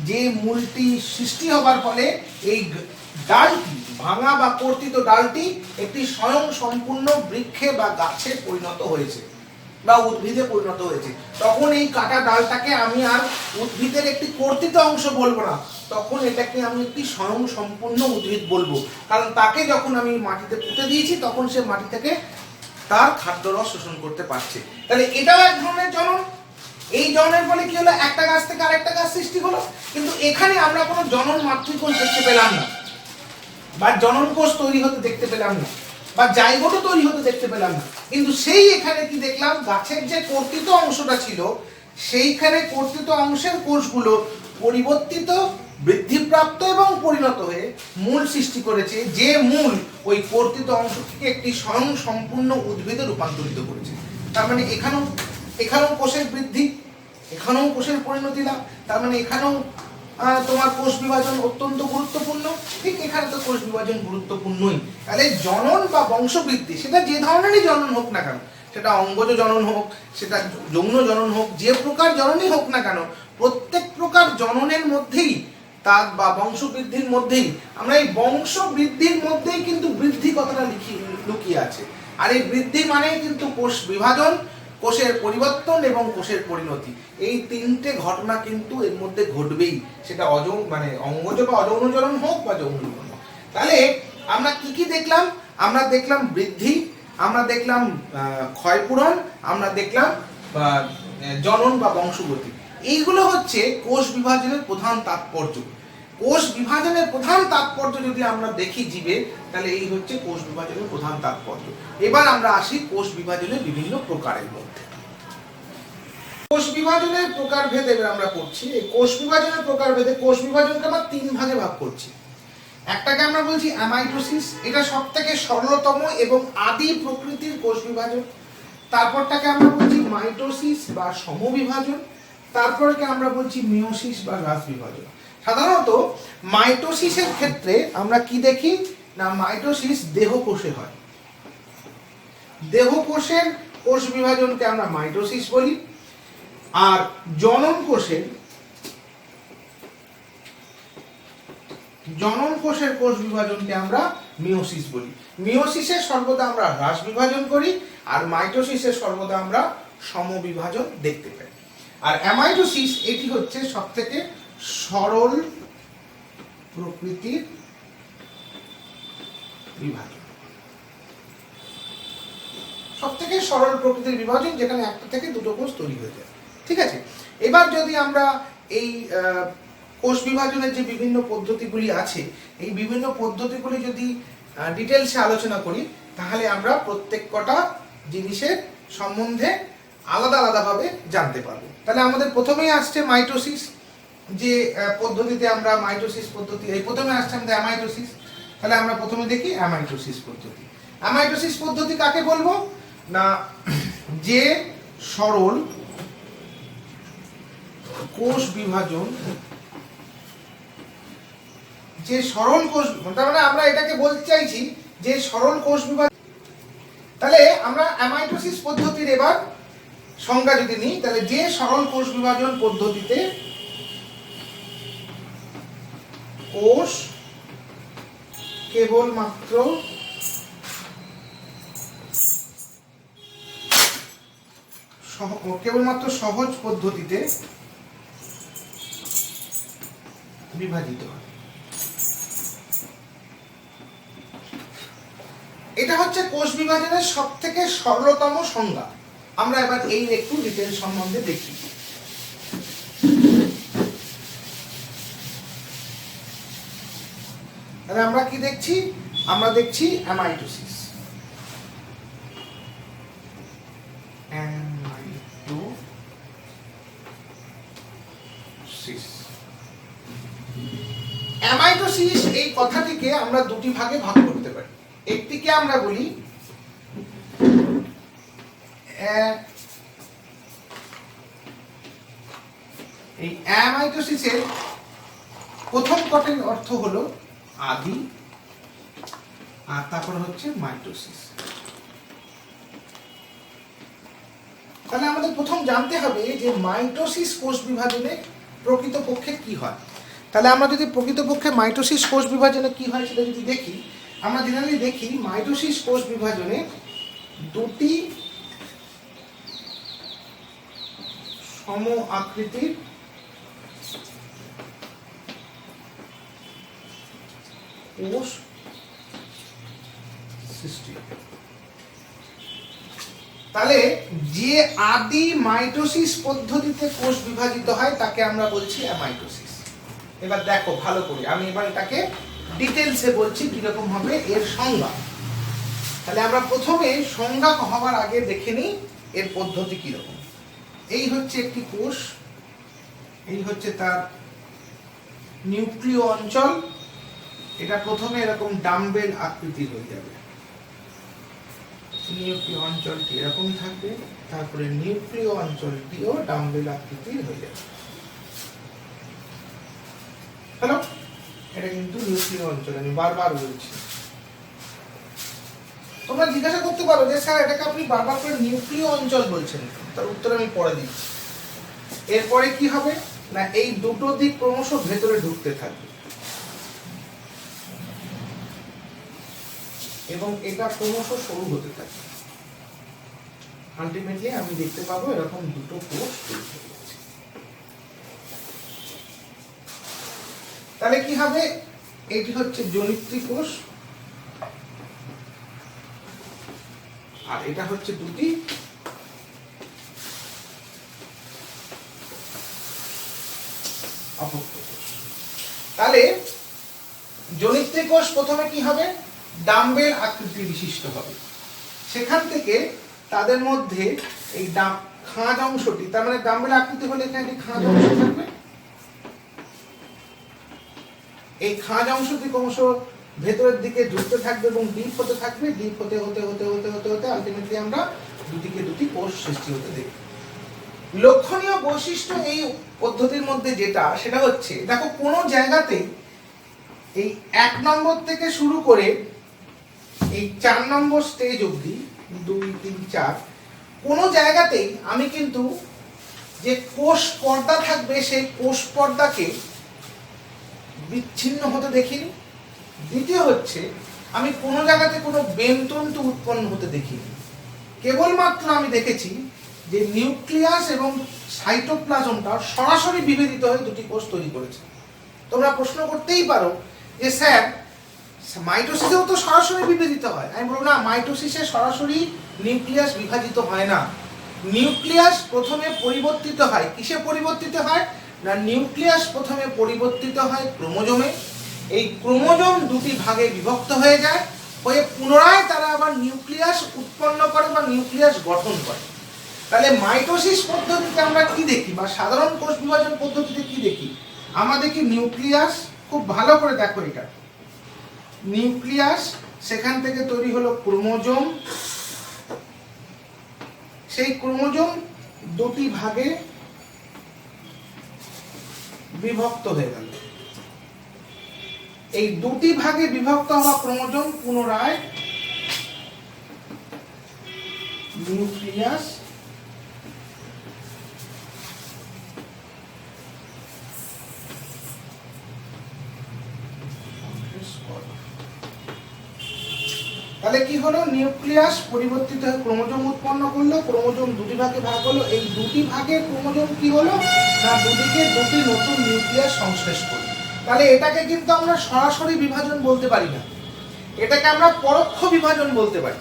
যে মূলটি সৃষ্টি হবার ফলে এই ডালটি, ভাঙা বা কর্তিত ডালটি একটি স্বয়ং সম্পূর্ণ বৃক্ষে বা গাছে পরিণত হয়েছে বা উদ্ভিদে পরিণত হয়েছে। তখন এই কাটা ডালটাকে আমি আর উদ্ভিদের একটি কর্তিত অংশ বলবো না, তখন এটাকে আমি একটি স্বয়ং সম্পূর্ণ উদ্ভিদ বলবো। কারণ তাকে যখন আমি মাটিতে পুঁতে দিয়েছি, তখন সে মাটি থেকে তার খাদ্যরস শোষণ করতে পারছে। তাহলে এটাও এক ধরনের জনন। এই জননের ফলে কি হলো, একটা গাছ থেকে আরেকটা গাছ সৃষ্টি হলো। কিন্তু এখানে আমরা কোনো জনন মাতৃকোষ দেখতে পেলাম না, বা জনন কোষ তৈরি হতে দেখতে পেলাম না, বা জাইগোটও তৈরি হতে দেখতে পেলাম না। কিন্তু সেই এখানে কি দেখলাম, গাছের যে কর্তিত অংশটা ছিল, সেইখানে কর্তিত অংশের কোষগুলো পরিবর্তিত, বৃদ্ধিপ্রাপ্ত এবং পরিণত হয়ে মূল সৃষ্টি করেছে, যে মূল ওই কর্তিত অংশ থেকে একটি স্বয়ং সম্পূর্ণ উদ্ভিদে রূপান্তরিত করেছে। তার মানে এখানেও কোষের বৃদ্ধি, এখানেও কোষের পরিণতি লাভ, তার মানে এখানেও তোমার কোষ বিভাজন অত্যন্ত গুরুত্বপূর্ণ। ঠিক এখানে তো কোষ বিভাজন গুরুত্বপূর্ণই। তাহলে জনন বা বংশবৃদ্ধি, সেটা যে ধরনেরই জনন হোক না কেন, সেটা অঙ্গজ জনন হোক, সেটা যৌন জনন হোক, যে প্রকার জননই হোক না কেন, প্রত্যেক প্রকার জননের মধ্যেই তার বা বংশবৃদ্ধির মধ্যেই, আমরা এই বংশবৃদ্ধির মধ্যেই কিন্তু বৃদ্ধি কথাটা লুকিয়ে আছে। আর এই বৃদ্ধি মানেই কিন্তু কোষ বিভাজন, কোষের পরিবর্তন এবং কোষের পরিণতি। এই তিনটে ঘটনা কিন্তু এর মধ্যে ঘটবেই, সেটা অঙ্গজ বা অযৌন জনন হোক বা যৌন জনন হোক। তাহলে আমরা কি কি দেখলাম? আমরা দেখলাম বৃদ্ধি, আমরা দেখলাম ক্ষয়পূরণ, আমরা দেখলাম জনন বা বংশগতি। এইগুলো হচ্ছে কোষ বিভাজনের প্রধান তাৎপর্য। কোষ বিভাজনের প্রধান তাৎপর্য যদি আমরা দেখি জীবে, তাহলে এই হচ্ছে কোষ বিভাজনের প্রধান তাৎপর্য। এবার আমরা আসি কোষ বিভাজনের বিভিন্ন প্রকারের মধ্যে। কোষ বিভাজনের প্রকারভেদ এবার আমরা করছি। এই কোষ বিভাজনের প্রকারভেদে কোষ বিভাজনকে আমরা তিন ভাগে ভাগ করছি। একটাকে আমরা বলছি অ্যামাইটোসিস, এটা সবথেকে সরলতম এবং আদি প্রকৃতির কোষ বিভাজন। তারপরটাকে আমরা বলছি মাইটোসিস বা সমবিভাজন, তারপরকে আমরা বলছি মিয়োসিস বা হ্রাস বিভাজন। সাধারণত মাইটোসিসের ক্ষেত্রে আমরা কি দেখি না, মাইটোসিস দেহকোষে হয়। দেহকোষের কোষ বিভাজনকে আমরা মাইটোসিস বলি, আর জনন কোষের কোষ বিভাজনকে আমরা মিয়োসিস বলি। মিয়োসিসের সর্বদা আমরা হ্রাস বিভাজন করি, আর মাইটোসিসের সর্বদা আমরা সমবিভাজন দেখতে পাই। আর অ্যামাইটোসিস এটি হচ্ছে সবথেকে সরল প্রকৃতির বিভাজন, সবথেকে সরল প্রকৃতির বিভাজন, যেখানে একটা থেকে দুটো কোষ তৈরি হয়ে যায়। ঠিক আছে, এবার যদি আমরা এই কোষ বিভাজনের যে বিভিন্ন পদ্ধতিগুলি আছে, এই বিভিন্ন পদ্ধতিগুলি যদি ডিটেলসে আলোচনা করি, তাহলে আমরা প্রত্যেক কটা জিনিসের সম্বন্ধে আলাদা আলাদাভাবে জানতে পারবো। তাহলে আমাদের প্রথমেই আসছে মাইটোসিস, যে পদ্ধতিতে আমরা মাইটোসিস পদ্ধতি, এই প্রথমে আসছে আমাদের অ্যামাইটোসিস। তাহলে আমরা প্রথমে দেখি অ্যামাইটোসিস পদ্ধতি। অ্যামাইটোসিস পদ্ধতি কাকে বলবো না, যে সরল কোষ বিভাজন, যে সরল কোষ, তার মানে আমরা এটাকে বলতে চাইছি যে সরল কোষ বিভাজন। তাহলে আমরা অ্যামাইটোসিস পদ্ধতির এবার সংজ্ঞা যদি নিই, তাহলে যে সরল কোষ বিভাজন পদ্ধতিতে কোষ কেবলমাত্র সহজ পদ্ধতিতে বিভাজিত হয়। এটা হচ্ছে কোষ বিভাজনের সবথেকে সরলতম সংজ্ঞা। আমরা এবার এই একটু ডিটেইল সম্বন্ধে দেখি। তাহলে আমরা কি দেখছি? আমরা দেখছি অ্যামাইটোসিস। অ্যামাইটোসিস এই কথাটিকে আমরা দুটি ভাগে ভাগ করতে পারি। একটিকে আমরা বলি এই অ্যামাইটোসিসের প্রথম কটির অর্থ হলো আদি, আর তারপর হচ্ছে মাইটোসিস। তাহলে আমাদের প্রথম জানতে হবে যে মাইটোসিস কোষ বিভাজনে প্রকৃতপক্ষে কি হয়। তাহলে আমরা যদি প্রকৃতপক্ষে মাইটোসিস কোষ বিভাজনে কি হয় সেটা যদি দেখি, আমরা জেনারেলি দেখি মাইটোসিস কোষ বিভাজনে দুটি সম আকৃতির কোষ সৃষ্টি। তাহলে যে আদি মাইটোসিস পদ্ধতিতে কোষ বিভাজিত হয় তাকে আমরা বলছি অ্যামাইটোসিস। এবার দেখো ভালো করে, আমি এবার এটাকে ডিটেইলসে বলছি কিরকম হবে এর সংজ্ঞা। তাহলে আমরা প্রথমে সংজ্ঞা হওয়ার আগে দেখে নিই এর পদ্ধতি কিরকম। এই হচ্ছে একটি কোষ, এই হচ্ছে তার নিউক্লিয় অঞ্চল। এটা প্রথমে এরকম ডাম্বেল আকৃতির হয়ে যাবে, নিউক্লিয় অঞ্চলটি এরকম থাকবে, তারপরে নিউক্লিয় অঞ্চলটিও ডাম্বেল আকৃতির হয়ে যাবে। হ্যালো, এটা কিন্তু নিউক্লিয় অঞ্চল, আমি বারবার বলছি। তোমরা জিজ্ঞাসা করতে পারো যে স্যার এটাকে আপনি বারবার করে নিউক্লিয় অঞ্চল বলছেন, তার উত্তর আমি পরে দিচ্ছি। এরপরে কি হবে না, এই দুটো দিক ক্রমশ ভেতরে ঢুকতে থাকবে এবং এটা ক্রমশ সরু হতে থাকে। আলটিমেটলি আমি দেখতে পাবো এরকম দুটো কোষ তৈরি হয়ে যাচ্ছে। তাহলে কি হবে, এটি হচ্ছে জনিত্রী কোষ আর এটা হচ্ছে দুটি অপত্য কোষ। তাহলে জনিত্রী কোষ প্রথমে কি হবে, ডাম্বেল আকৃতি বিশিষ্ট হবে। সেখান থেকে তাদের মধ্যে এই খাঁজ অংশটি, তার মানে ডাম্বেল আকৃতি হলে এখানে একটি খাঁজ অংশ থাকবে। এই খাঁজ অংশটি ক্রমশ ভেতরের দিকে ঢুকতে থাকবে এবং ডিপ হতে থাকবে। ডিপ হতে হতে হতে হতে হতে হতে আলটিমেটলি আমরা দুটিকে দুটি কোষ সৃষ্টি হতে দেখব। লক্ষণীয় বৈশিষ্ট্য এই পদ্ধতির মধ্যে যেটা, সেটা হচ্ছে দেখো কোনো জায়গাতেই এই 1 নম্বর থেকে শুরু করে এই 4 নম্বর স্টেজ অবধি 2, 3, 4 কোনো জায়গাতেই আমি কিন্তু যে কোষ পর্দা থাকবে সেই কোষ পর্দাকে বিচ্ছিন্ন হতে দেখিনি। দ্বিতীয় হচ্ছে আমি কোনো জায়গাতে কোনো বেমতন্তু উৎপন্ন হতে দেখিনি। কেবলমাত্র আমি দেখেছি যে নিউক্লিয়াস এবং সাইটোপ্লাজমটা সরাসরি বিভেদিত হয়ে দুটি কোষ তৈরি করেছে। তোমরা প্রশ্ন করতেই পারো যে স্যার মাইটোসিসেও তো সরাসরি বিভেদিত হয়। আমি বলবো না, মাইটোসিসে সরাসরি নিউক্লিয়াস বিভাজিত হয় না। নিউক্লিয়াস প্রথমে পরিবর্তিত হয়। কিসে পরিবর্তিত হয় না, নিউক্লিয়াস প্রথমে পরিবর্তিত হয় ক্রোমোজোমে। এই ক্রোমোজোম দুটি ভাগে বিভক্ত হয়ে যায়, হয়ে পুনরায় তারা আবার নিউক্লিয়াস উৎপন্ন করে বা নিউক্লিয়াস গঠন করে। তাহলে মাইটোসিস পদ্ধতিতে আমরা কি দেখি বা সাধারণ কোষ বিভাজন পদ্ধতিতে কি দেখি, আমরা দেখি নিউক্লিয়াস, খুব ভালো করে দেখো এটা, নিউক্লিয়াস, সেখান থেকে তৈরি হলো ক্রোমোজোম, সেই ক্রোমোজোম দুটি ভাগে বিভক্ত হয়ে গেল। এই দুটি ভাগে বিভক্ত হওয়া ক্রোমোজোম পুনরায় নিউক্লিয়াস তাহলে কি হলো, নিউক্লিয়াস পরিবর্তিত হয়ে ক্রোমোজোম উৎপন্ন করলো, ক্রোমোজোম দুটি ভাগে ভাগ হলো। এই দুটি ভাগের ক্রোমোজোম কি হলো না, দুটিকে দুটি নতুন নিউক্লিয়াস সংশ্লেষ করলো। তাহলে এটাকে কিন্তু আমরা সরাসরি বিভাজন বলতে পারি না, এটাকে আমরা পরোক্ষ বিভাজন বলতে পারি।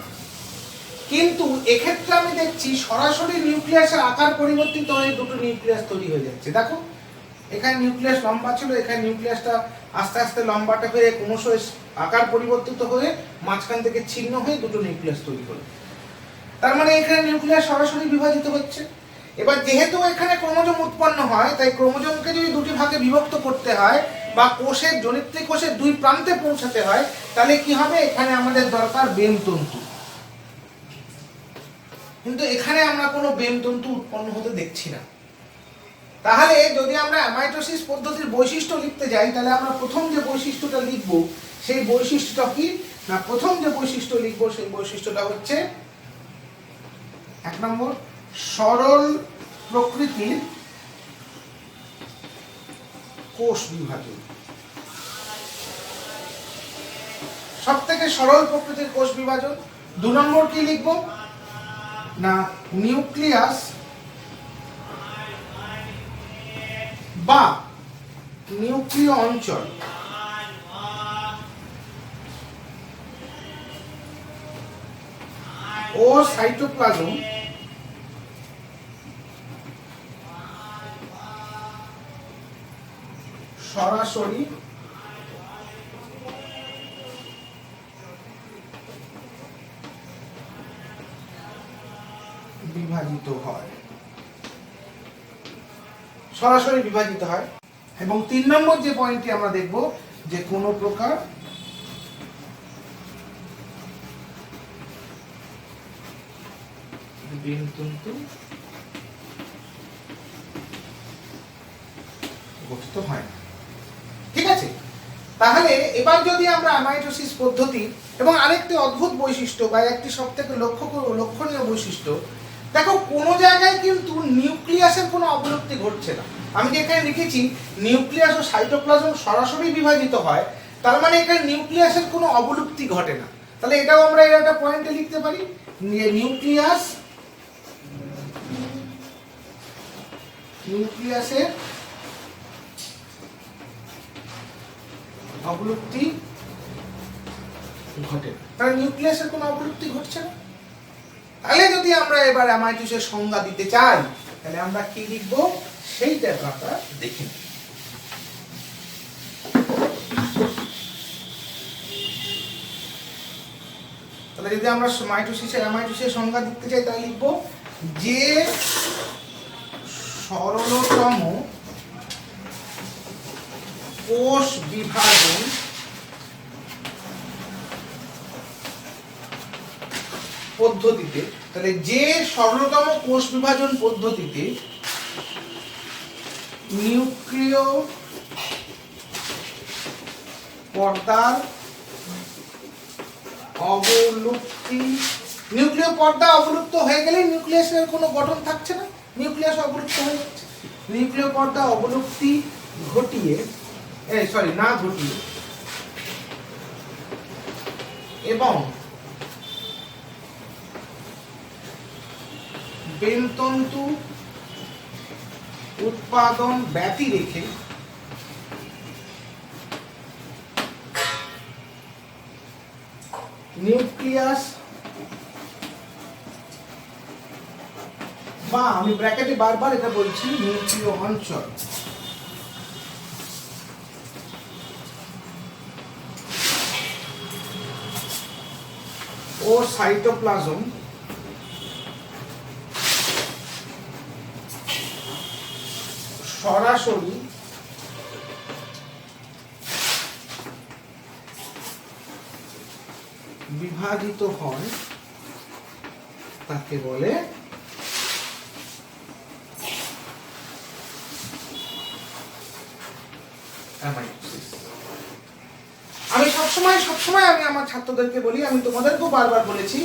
কিন্তু এক্ষেত্রে আমি দেখছি সরাসরি নিউক্লিয়াসের আকার পরিবর্তিত হয়ে দুটো নিউক্লিয়াস তৈরি হয়ে যাচ্ছে। দেখো এখানে নিউক্লিয়াস লম্বা ছিল, এখানে নিউক্লিয়াসটা আস্তে আস্তে লম্বাটা হয়ে ক্রমশ আকার পরিবর্তিত হয়ে মাঝখান থেকে ছিন্ন হয়ে দুটো নিউক্লিয়াস তৈরি হলো। তার মানে এখানে নিউক্লিয়াস সরাসরি বিভাজিত হচ্ছে। এবার যেহেতু এখানে ক্রোমোজোম উৎপন্ন হয়, তাই ক্রোমোজোমকে যদি দুটি ভাগে বিভক্ত করতে হয় বা কোষের জনিত্রী কোষের দুই প্রান্তে পৌঁছাতে হয়, তাহলে কি হবে, এখানে আমাদের দরকার বেমতন্তু। কিন্তু এখানে আমরা কোনো বেমতন্তু উৎপন্ন হতে দেখছি না। তাহলে যদি আমরা অ্যামাইটোসিস পদ্ধতির বৈশিষ্ট্য লিখতে যাই, তাহলে আমরা প্রথম যে বৈশিষ্ট্যটা লিখব সেই বৈশিষ্ট্যটা কি না, প্রথম যে বৈশিষ্ট্য লিখব সেই বৈশিষ্ট্যটা হচ্ছে 1 নম্বর সরল প্রকৃতির কোষ বিভাজন। সব থেকে সরল প্রকৃতির কোষ বিভাজন। 2 নম্বর কি লিখব না, নিউক্লিয়াস বা নিউক্লিয় অঞ্চল ও সাইটোপ্লাজম সরাসরি বিভাজিত হয়, সরাসরি বিভাজিত হয়। এবং 3 নম্বর যে পয়েন্টটি আমরা দেখব যে কোনো প্রকার বেমতন্তু গঠিত হয় না। ঠিক আছে, তাহলে এবার যদি আমরা অ্যামাইটোসিস পদ্ধতি এবং আরেকটি অদ্ভুত বৈশিষ্ট্য বা একটি সবথেকে লক্ষণীয় বৈশিষ্ট্য, দেখো কোনো জায়গায় কিন্তু নিউক্লিয়াসের কোনো অবলুপ্তি ঘটছে না। আমি যে এখানে লিখেছি নিউক্লিয়াস ও সাইটোপ্লাজম সরাসরি বিভাজিত হয়, তার মানে এখানে নিউক্লিয়াসের কোনো অবলুপ্তি ঘটে না। তাহলে এটাও আমরা এর একটা পয়েন্টে লিখতে পারি, নিউক্লিয়াসের অবলুপ্তি ঘটে না, তাহলে নিউক্লিয়াসের কোনো অবলুপ্তি ঘটছে না। তাহলে যদি আমরা এবার অ্যামাইটোসিসের সংজ্ঞা দিতে চাই, তাহলে আমরা কি লিখব সেইটা আমরা দেখি। তাহলে যদি আমরা অ্যামাইটোসিসের সংজ্ঞা দিতে চাই, তাহলে লিখব যে সরলতম কোষ বিভাজন পদ্ধতিতে, তাহলে যে সরলতম কোষ বিভাজন পদ্ধতিতে নিউক্লিয় পর্দার অবলুপ্তি, নিউক্লিয় পর্দা অবলুপ্ত হয়ে গেলে নিউক্লিয়াসের কোনো গঠন থাকছে না, নিউক্লিয়াস অবলুপ্ত হয়ে যাচ্ছে। নিউক্লিয় পর্দা অবলুপ্তি না ঘটিয়ে এবং বেমতন্তু উৎপাদন ব্যতি রেখে নিউক্লিয়াস বা আমি ব্র্যাকেটে বারবার এটা বলছি নিউক্লিয় অঞ্চল ও সাইটোপ্লাজম সরাসরি বিভাজিত হয়, তাকে বলে অ্যামাইটোসিস। আমি সবসময় আমি আমার ছাত্রদেরকে বলি, আমি তোমাদেরকেও বারবার বলেছি,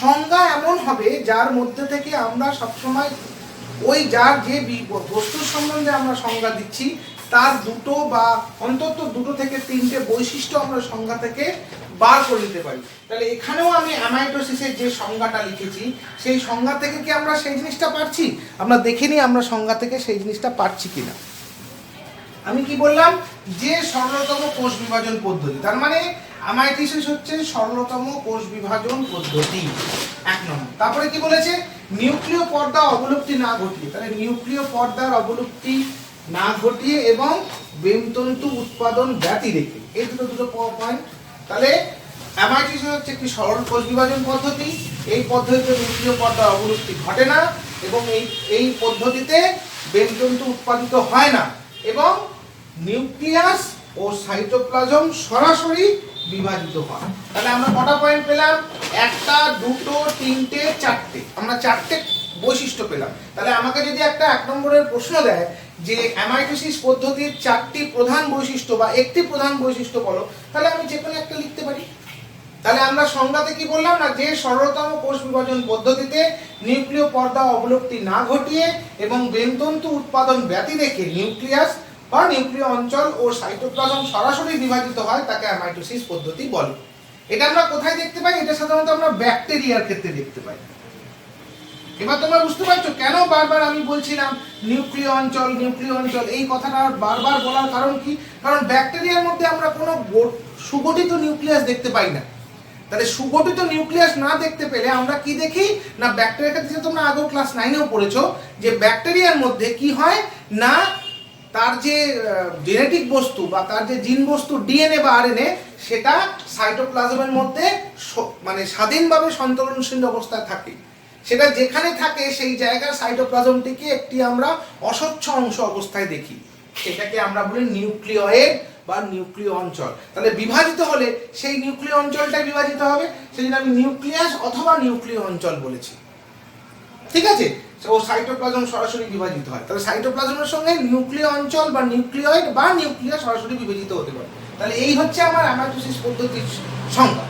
সংজ্ঞা এমন হবে যার মধ্যে থেকে আমরা সবসময় ওই যার যে বস্তুর সম্বন্ধে আমরা সংজ্ঞা দিচ্ছি তার দুটো বা অন্তত দুটো থেকে তিনটে বৈশিষ্ট্য আমরা সংজ্ঞা থেকে বার করে নিতে পারি। তাহলে এখানেও আমি অ্যামাইটোসিসের যে সংজ্ঞাটা লিখেছি সেই সংজ্ঞা থেকে কি আমরা সেই জিনিসটা পারছি? আমরা দেখে নিই আমরা সংজ্ঞা থেকে সেই জিনিসটা পারছি কিনা। আমি কি বললাম, যে সরলতম কোষ বিভাজন পদ্ধতি, তার মানে অ্যামাইটোসিস হচ্ছে সরলতম কোষ বিভাজন পদ্ধতি, 1 নম্বর। তারপরে কি বলেছে, নিউক্লিয় পর্দা অবলুপ্তি না ঘটিয়ে, তাহলে নিউক্লিয় পর্দার অবলুপ্তি না ঘটিয়ে এবং বেমতন্তু উৎপাদন ব্যতি রেখে, এই দুটো পয়েন্ট। তাহলে অ্যামাইটোসিস হচ্ছে একটি সরল কোষ বিভাজন পদ্ধতি, এই পদ্ধতিতে নিউক্লিয় পর্দার অবলুপ্তি ঘটে না এবং এই পদ্ধতিতে বেমতন্তু উৎপাদিত হয় না এবং নিউক্লিয়াস ও সাইটোপ্লাজম সরাসরি বিভাজিত হয়। তাহলে আমরা কটা পয়েন্ট পেলাম, 1 2 3 4, আমরা 4টে বৈশিষ্ট্য পেলাম। তাহলে আমাকে যদি একটা 1 নম্বরের প্রশ্ন দেয় যে অ্যামাইটোসিস পদ্ধতির 4টি প্রধান বৈশিষ্ট্য বা একটি প্রধান বৈশিষ্ট্য বলো, তাহলে আমি যে কোনো একটা লিখতে পারি। তাহলে আমরা সংজ্ঞাতে কি বললাম না, যে সরলতম কোষ বিভাজন পদ্ধতিতে নিউক্লিয় পর্দা অবলুপ্তি না ঘটিয়ে এবং বেমতন্তু উৎপাদন ব্যতি রেখে নিউক্লিয়াস বা নিউক্লিয় অঞ্চল ও সাইটোপ্লাজম সরাসরি বিভাজিত হয়, তাকে অ্যামাইটোসিস পদ্ধতি বলে। এটা আমরা কোথায় দেখতে পাই, এটা সাধারণত আমরা ব্যাকটেরিয়ার ক্ষেত্রে দেখতে পাই। এবার তোমরা বুঝতে পারছো কেন বারবার আমি বলছিলাম নিউক্লিয় অঞ্চল এই কথাটা বারবার বলার কারণ কি, কারণ ব্যাকটেরিয়ার মধ্যে আমরা কোনো সুগঠিত নিউক্লিয়াস দেখতে পাই না। তাহলে সুগঠিত নিউক্লিয়াস না দেখতে পেলে আমরা কি দেখি না, ব্যাকটেরিয়ার ক্ষেত্রে তোমরা আগেও ক্লাস 9এও পড়েছো যে ব্যাকটেরিয়ার মধ্যে কি হয় না, তার যে জেনেটিক বস্তু বা তার যে জিন বস্তু ডিএনএ বা আরএনএ, সেটা সাইটোপ্লাজমের মধ্যে মানে স্বাধীনভাবে সন্তরণশীল অবস্থায় থাকে। সেটা যেখানে থাকে সেই জায়গার সাইটোপ্লাজমটিকে একটি আমরা অস্বচ্ছ অংশ অবস্থায় দেখি, সেটাকে আমরা বলি নিউক্লিয়য়েড বা নিউক্লিয় অঞ্চল। তাহলে বিভাজিত হলে সেই নিউক্লিয় অঞ্চলটাই বিভাজিত হবে, সেজন্য আমি নিউক্লিয়াস অথবা নিউক্লিয় অঞ্চল বলেছি, ঠিক আছে। ও সাইটোপ্লাজম সরাসরি বিভাজিত হয়, তাহলে সাইটোপ্লাজমের সঙ্গে নিউক্লিয় অঞ্চল বা নিউক্লিয়য়েড বা নিউক্লিয়াস সরাসরি বিভাজিত হতে পারে। তাহলে এই হচ্ছে আমার অ্যামাইটোসিস পদ্ধতির সংজ্ঞা।